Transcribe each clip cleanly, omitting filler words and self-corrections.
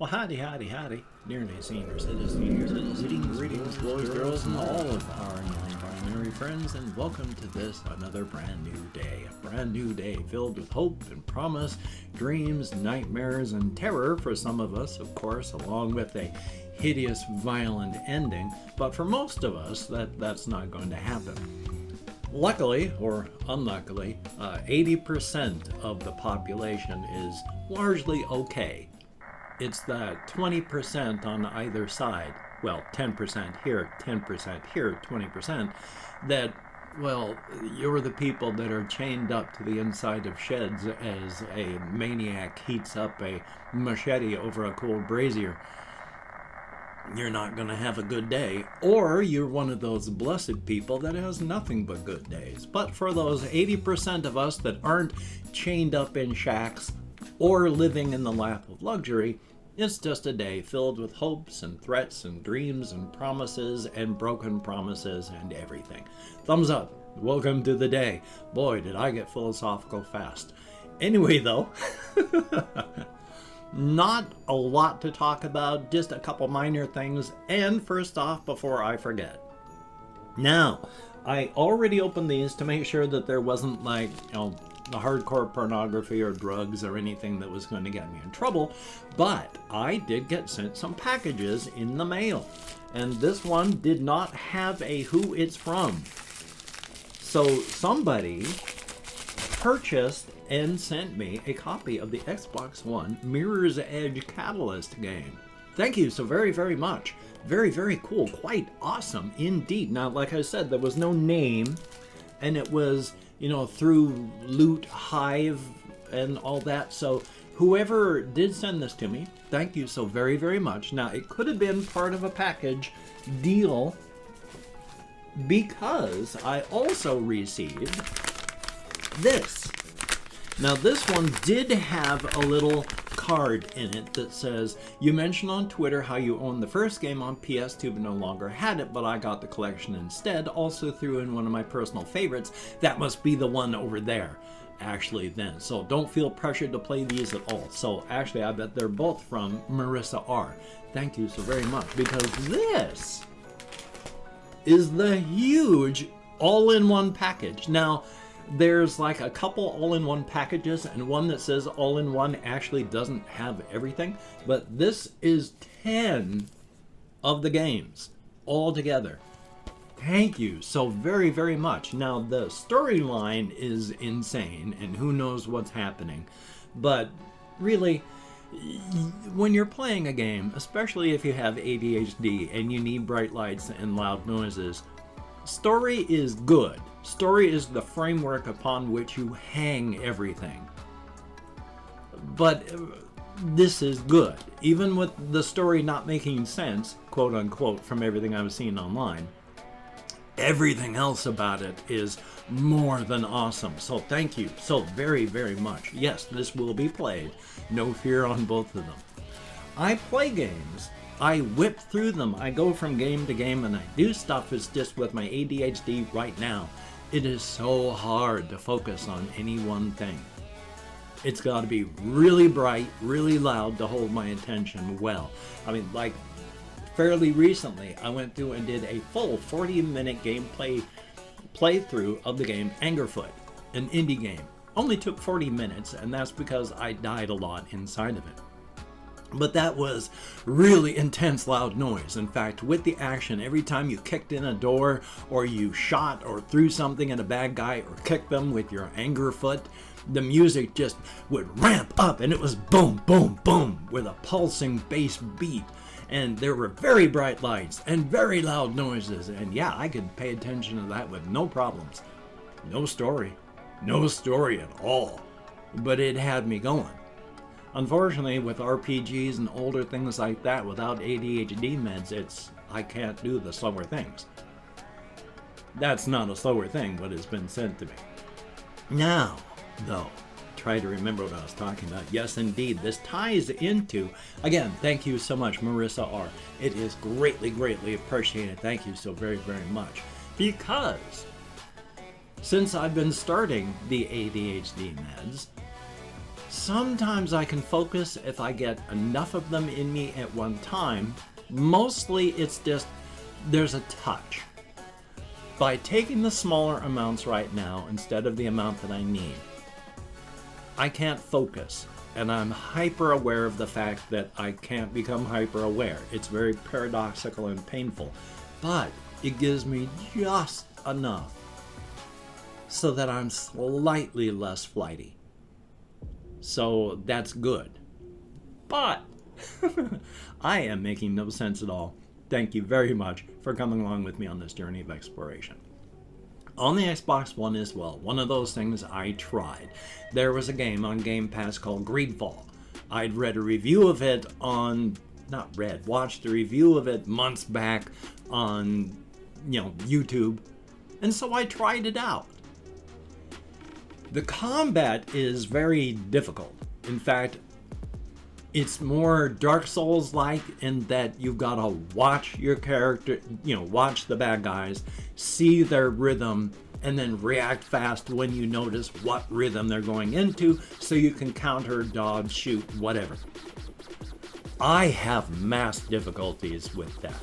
Well, howdy, howdy, howdy, nearly senior citizen here. Greetings, boys, girls, and all of our non-binary friends, and welcome to this, another brand new day. A brand new day filled with hope and promise, dreams, nightmares, and terror for some of us, of course, along with a hideous, violent ending. But for most of us, that's not going to happen. Luckily, or unluckily, 80% of the population is largely okay. It's that 20% on either side, well, 10% here, 10% here, 20%, that, well, you're the people that are chained up to the inside of sheds as a maniac heats up a machete over a cold brazier. You're not going to have a good day, or you're one of those blessed people that has nothing but good days. But for those 80% of us that aren't chained up in shacks or living in the lap of luxury, it's just a day filled with hopes and threats and dreams and promises and broken promises and everything. Thumbs up. Welcome to the day. Boy, did I get philosophical fast. Anyway, though, not a lot to talk about, just a couple minor things. And first off, before I forget. Now, I already opened these to make sure that there wasn't the hardcore pornography or drugs or anything that was going to get me in trouble, but I did get sent some packages in the mail, and this one did not have a who it's from. So somebody purchased and sent me a copy of the Xbox One Mirror's Edge Catalyst game. Thank you so very, very much. Very, very cool. Quite awesome indeed. Now, like I said, there was no name, and it was, through Loot Hive and all that. So whoever did send this to me, thank you so very, very much. Now, it could have been part of a package deal because I also received this. Now, this one did have a little card in it that says, you mentioned on Twitter how you owned the first game on PS2 but no longer had it, but I got the collection instead. Also threw in one of my personal favorites. That must be the one over there, actually, then. So don't feel pressured to play these at all. So actually, I bet they're both from Marissa R. Thank you so very much, because this is the huge all-in-one package. Now, there's like a couple all-in-one packages, and one that says all-in-one actually doesn't have everything, but this is 10 of the games all together. Thank you so very, very much. Now, the storyline is insane, and who knows what's happening, but really, when you're playing a game, especially if you have ADHD and you need bright lights and loud noises, story is good. Story is the framework upon which you hang everything. But this is good. Even with the story not making sense, quote unquote, from everything I've seen online, everything else about it is more than awesome. So thank you so very, very much. Yes, this will be played. No fear on both of them. I play games. I whip through them. I go from game to game and I do stuff. It's just with my ADHD right now, it is so hard to focus on any one thing. It's got to be really bright, really loud to hold my attention well. I mean, like fairly recently, I went through and did a full 40-minute gameplay playthrough of the game Angerfoot, an indie game. Only took 40 minutes, and that's because I died a lot inside of it. But that was really intense, loud noise. In fact, with the action, every time you kicked in a door, or you shot or threw something at a bad guy, or kicked them with your anger foot, the music just would ramp up, and it was boom, boom, boom, with a pulsing bass beat. And there were very bright lights and very loud noises. And yeah, I could pay attention to that with no problems. No story. No story at all. But it had me going. Unfortunately, with RPGs and older things like that, without ADHD meds, I can't do the slower things. That's not a slower thing, what has been said to me. Now, though, try to remember what I was talking about. Yes, indeed, this ties into, again, thank you so much, Marissa R. It is greatly, greatly appreciated. Thank you so very, very much. Because since I've been starting the ADHD meds, Sometimes I can focus if I get enough of them in me at one time. Mostly it's just there's a touch. By taking the smaller amounts right now instead of the amount that I need, I can't focus. And I'm hyper aware of the fact that I can't become hyper aware. It's very paradoxical and painful. But it gives me just enough so that I'm slightly less flighty. So that's good. But I am making no sense at all. Thank you very much for coming along with me on this journey of exploration. On the Xbox One as well, one of those things I tried. There was a game on Game Pass called Greedfall. I'd read a review of it on, watched a review of it months back on, YouTube. And so I tried it out. The combat is very difficult. In fact, it's more Dark Souls-like in that you've got to watch your character, watch the bad guys, see their rhythm, and then react fast when you notice what rhythm they're going into so you can counter, dodge, shoot, whatever. I have mass difficulties with that.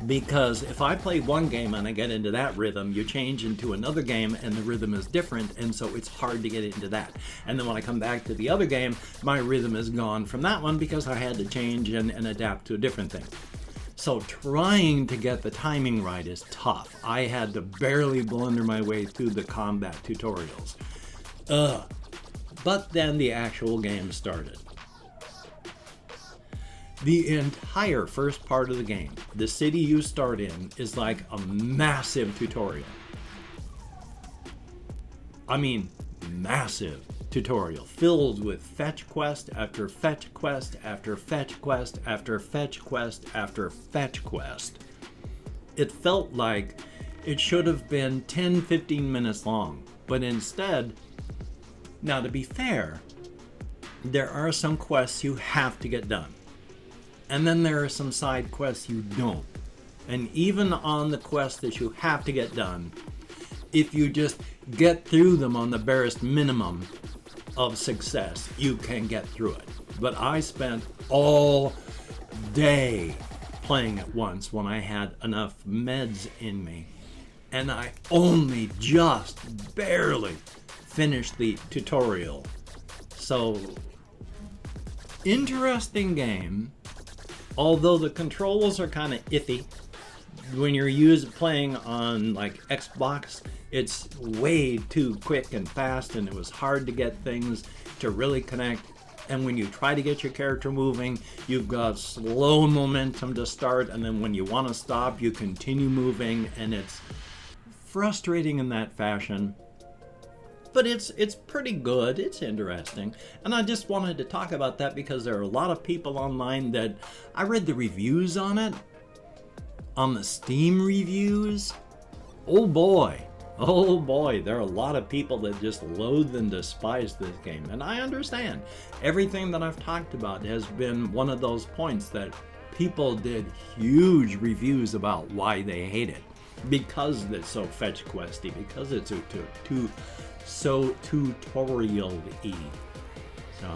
Because if I play one game and I get into that rhythm, you change into another game and the rhythm is different, and so it's hard to get into that. And then when I come back to the other game, my rhythm is gone from that one because I had to change and adapt to a different thing. So trying to get the timing right is tough. I had to barely blunder my way through the combat tutorials. But then the actual game started. The entire first part of the game, the city you start in, is like a massive tutorial. I mean, massive tutorial, filled with fetch quest after fetch quest after fetch quest after fetch quest after fetch quest. It felt like it should have been 10-15 minutes long, but instead, now to be fair, there are some quests you have to get done. And then there are some side quests you don't. And even on the quests that you have to get done, if you just get through them on the barest minimum of success, you can get through it. But I spent all day playing it once when I had enough meds in me. And I only just barely finished the tutorial. So, interesting game. Although the controls are kind of iffy, when you're playing on like Xbox, it's way too quick and fast, and it was hard to get things to really connect. And when you try to get your character moving, you've got slow momentum to start, and then when you want to stop, you continue moving, and it's frustrating in that fashion. But it's pretty good, it's interesting, and I just wanted to talk about that because there are a lot of people online that I read the reviews on it, on the Steam reviews. Oh boy, there are a lot of people that just loathe and despise this game, and I understand. Everything that I've talked about has been one of those points that people did huge reviews about why they hate it. Because it's so fetch questy, because it's so tutorial-y. So,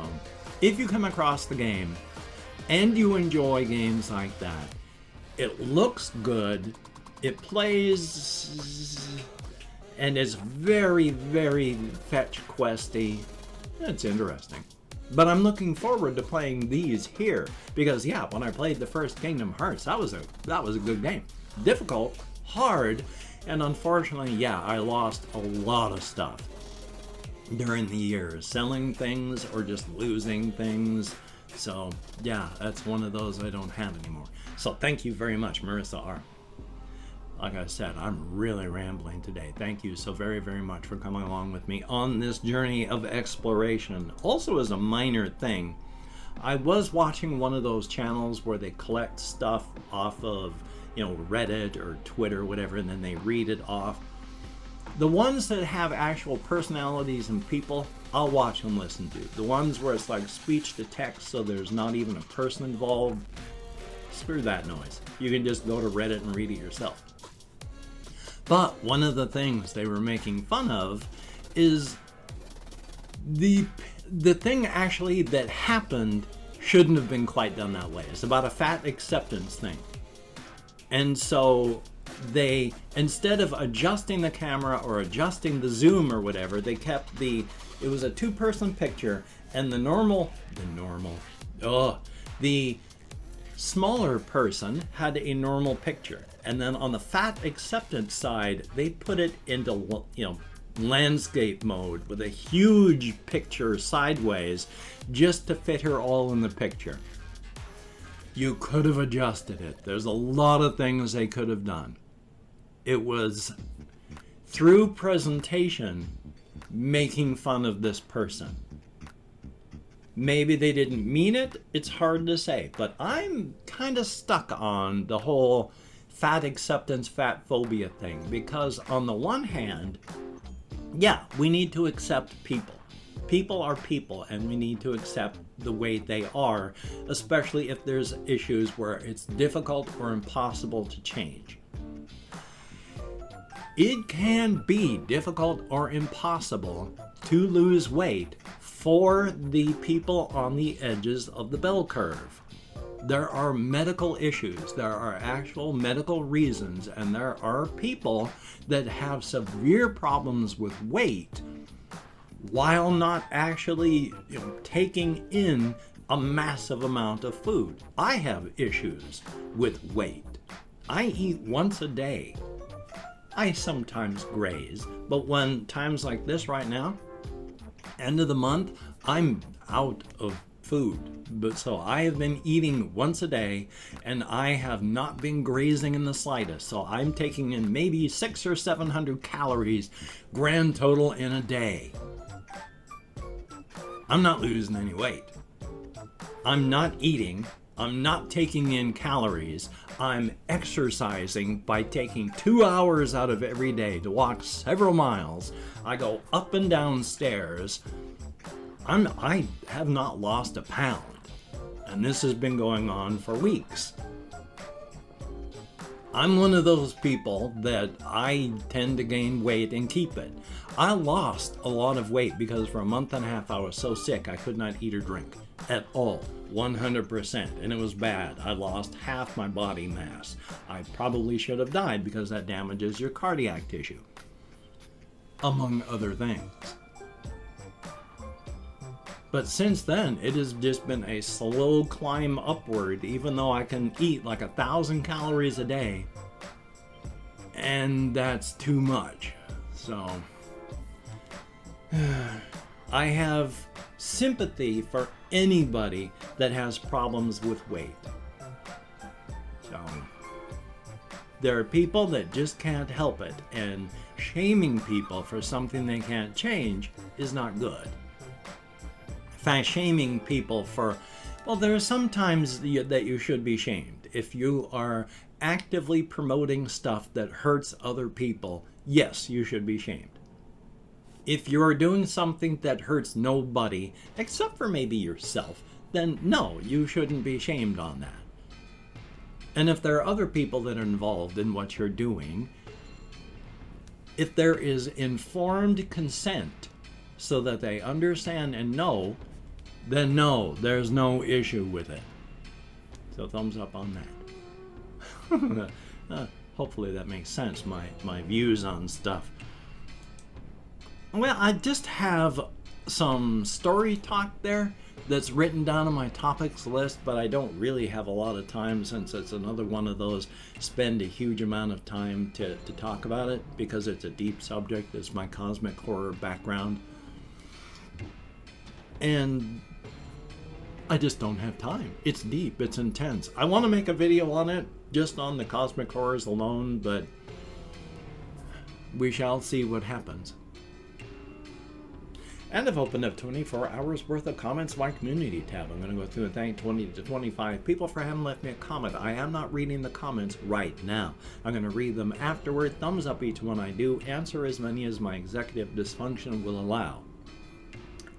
if you come across the game and you enjoy games like that, it looks good, it plays, and it's very, very fetch questy. It's interesting. But I'm looking forward to playing these here because, when I played the first Kingdom Hearts, that was a good game. Difficult, hard, and unfortunately, I lost a lot of stuff during the years, selling things or just losing things. So that's one of those I don't have anymore. So thank you very much, Marissa R. Like I said, I'm really rambling today. Thank you so very, very much for coming along with me on this journey of exploration. Also, as a minor thing, I was watching one of those channels where they collect stuff off of Reddit or Twitter, whatever, and then they read it off. The ones that have actual personalities and people, I'll watch and listen to. The ones where it's like speech to text, so there's not even a person involved, screw that noise. You can just go to Reddit and read it yourself. But one of the things they were making fun of is the the thing actually that happened shouldn't have been quite done that way. It's about a fat acceptance thing. And so they, instead of adjusting the camera or adjusting the zoom or whatever, they kept it was a 2-person picture, and the smaller person had a normal picture. And then on the fat acceptance side, they put it into, landscape mode with a huge picture sideways just to fit her all in the picture. You could have adjusted it. There's a lot of things they could have done. It was through presentation making fun of this person. Maybe they didn't mean it. It's hard to say. But I'm kind of stuck on the whole fat acceptance, fat phobia thing. Because on the one hand, yeah, we need to accept people. People are people, and we need to accept the way they are, especially if there's issues where it's difficult or impossible to change. It can be difficult or impossible to lose weight for the people on the edges of the bell curve. There are medical issues, there are actual medical reasons, and there are people that have severe problems with weight while not actually taking in a massive amount of food. I have issues with weight. I eat once a day. I sometimes graze, but when times like this right now, end of the month, I'm out of food. But so I have been eating once a day, and I have not been grazing in the slightest. So I'm taking in maybe 600 or 700 calories grand total in a day. I'm not losing any weight. I'm not eating. I'm not taking in calories. I'm exercising by taking 2 hours out of every day to walk several miles. I go up and down stairs. I have not lost a pound. And this has been going on for weeks. I'm one of those people that I tend to gain weight and keep it. I lost a lot of weight because for a month and a half I was so sick I could not eat or drink at all, 100%, and it was bad. I lost half my body mass. I probably should have died because that damages your cardiac tissue, among other things. But since then, it has just been a slow climb upward, even though I can eat like 1,000 calories a day. And that's too much. So, I have sympathy for anybody that has problems with weight. So, there are people that just can't help it, and shaming people for something they can't change is not good. In fact, shaming people for, well, there are some times that you should be shamed. If you are actively promoting stuff that hurts other people, yes, you should be shamed. If you're doing something that hurts nobody, except for maybe yourself, then no, you shouldn't be shamed on that. And if there are other people that are involved in what you're doing, if there is informed consent so that they understand and know, then no, there's no issue with it. So thumbs up on that. Hopefully that makes sense, my views on stuff. Well, I just have some story talk there that's written down on my topics list, but I don't really have a lot of time since it's another one of those spend a huge amount of time to talk about it because it's a deep subject. It's my cosmic horror background. And I just don't have time. It's deep, it's intense. I want to make a video on it, just on the cosmic horrors alone, but we shall see what happens. And I've opened up 24 hours worth of comments in my community tab. I'm going to go through and thank 20 to 25 people for having left me a comment. I am not reading the comments right now. I'm going to read them afterward. Thumbs up each one I do. Answer as many as my executive dysfunction will allow.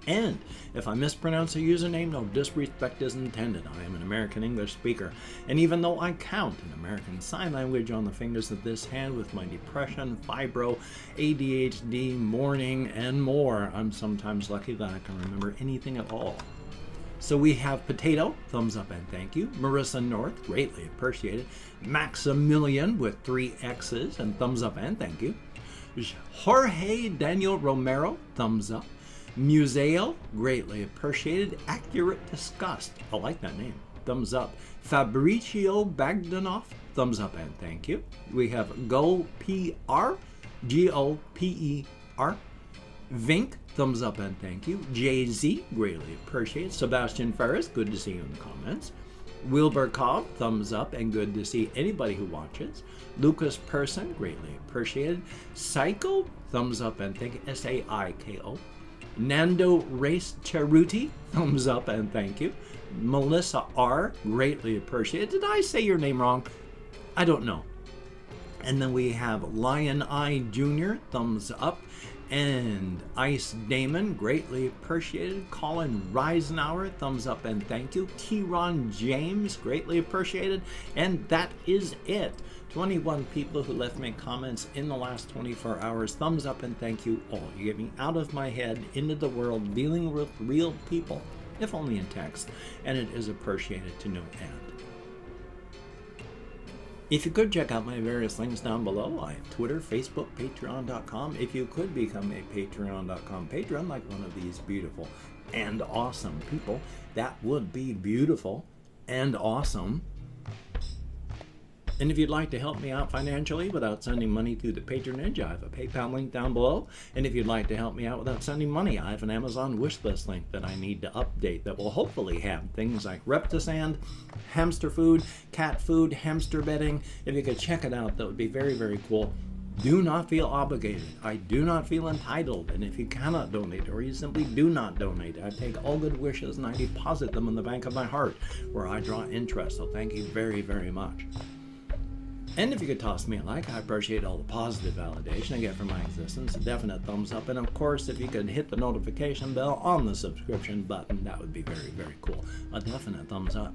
And if I mispronounce a username, no disrespect is intended. I am an American English speaker, and even though I count an American Sign Language on the fingers of this hand with my depression, fibro, ADHD, mourning, and more, I'm sometimes lucky that I can remember anything at all. So we have Potato, thumbs up and thank you. Marissa North, greatly appreciated. Maximilian with 3 X's and thumbs up and thank you. Jorge Daniel Romero, thumbs up. Museo, greatly appreciated. Accurate Disgust, I like that name, thumbs up. Fabricio Bagdanoff, thumbs up and thank you. We have GoPR, GOPER. Vink, thumbs up and thank you. JZ, greatly appreciated. Sebastian Ferris, good to see you in the comments. Wilbur Cobb, thumbs up and good to see anybody who watches. Lucas Person, greatly appreciated. Psycho, thumbs up and thank you. SAIKO. Nando Race Cheruti, thumbs up and thank you. Melissa R, greatly appreciated. Did I say your name wrong? I don't know. And then we have Lion Eye Jr., thumbs up. And Ice Damon, greatly appreciated. Colin Reisenauer, thumbs up and thank you. T-Ron James, greatly appreciated. And that is it. 21 people who left me comments in the last 24 hours. Thumbs up and thank you all. You get me out of my head, into the world, dealing with real people, if only in text. And it is appreciated to no end. If you could check out my various links down below, I have Twitter, Facebook, Patreon.com. If you could become a Patreon.com patron like one of these beautiful and awesome people, that would be beautiful and awesome. And if you'd like to help me out financially without sending money through the patronage, I have a PayPal link down below. And if you'd like to help me out without sending money, I have an Amazon wishlist link that I need to update that will hopefully have things like Reptisand, hamster food, cat food, hamster bedding. If you could check it out, that would be very, very cool. Do not feel obligated. I do not feel entitled. And if you cannot donate or you simply do not donate, I take all good wishes and I deposit them in the bank of my heart where I draw interest. So thank you very, very much. And if you could toss me a like, I appreciate all the positive validation I get from my existence. A definite thumbs up. And of course, if you could hit the notification bell on the subscription button, that would be very, very cool. A definite thumbs up.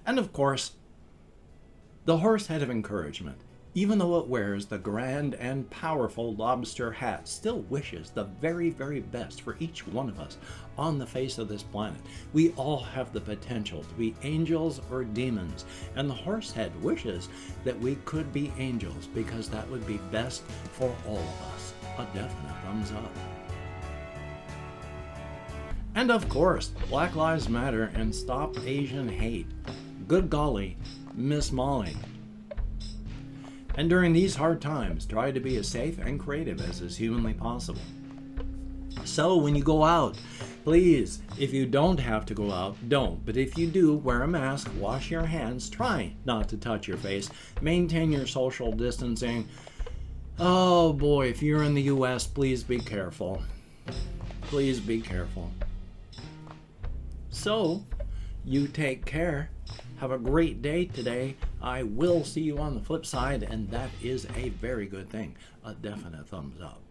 And of course, the horse head of encouragement, even though it wears the grand and powerful lobster hat, still wishes the very, very best for each one of us on the face of this planet. We all have the potential to be angels or demons, and the horse head wishes that we could be angels because that would be best for all of us. A definite thumbs up. And of course, Black Lives Matter and Stop Asian Hate. Good golly, Miss Molly. And during these hard times, try to be as safe and creative as is humanly possible. So when you go out, please, if you don't have to go out, don't. But if you do, wear a mask, wash your hands, try not to touch your face, maintain your social distancing. Oh boy, if you're in the US, please be careful. Please be careful. So, you take care. Have a great day today. I will see you on the flip side, and that is a very good thing. A definite thumbs up.